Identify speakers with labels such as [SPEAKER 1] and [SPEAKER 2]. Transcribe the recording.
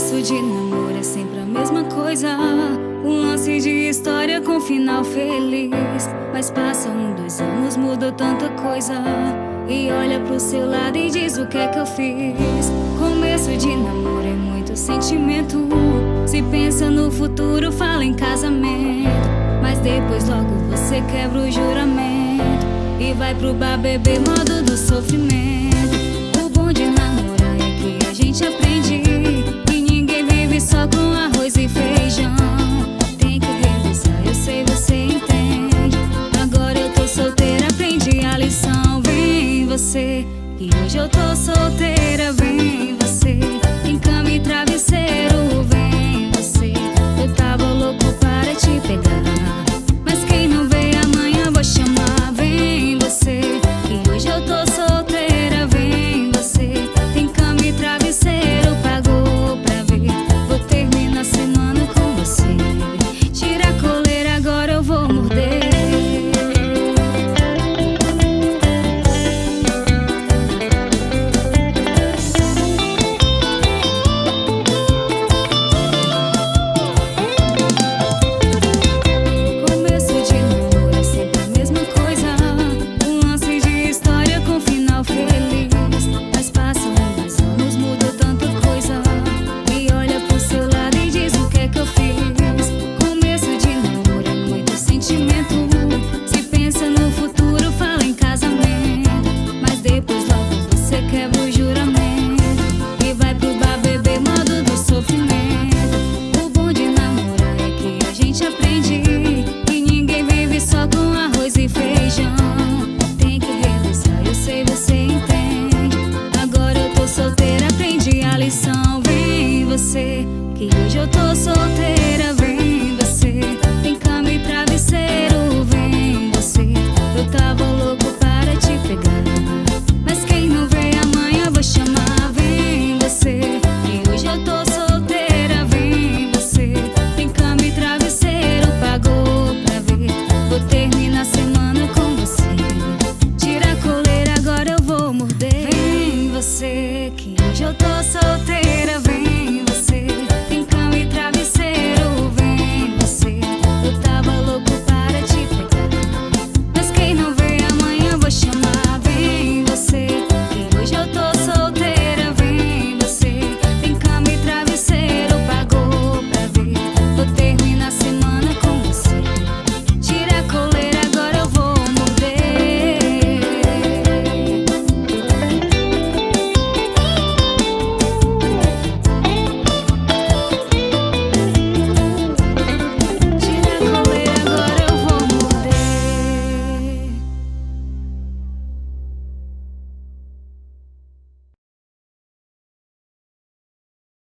[SPEAKER 1] Começo de namoro é sempre a mesma coisa, um lance de história com final feliz. Mas passam 2 anos, mudou tanta coisa, e olha pro seu lado e diz o que é que eu fiz. Começo de namoro é muito sentimento, se pensa no futuro, fala em casamento. Mas depois logo você quebra o juramento e vai pro bar beber, modo do sofrimento. O bom de namorar é que a gente aprende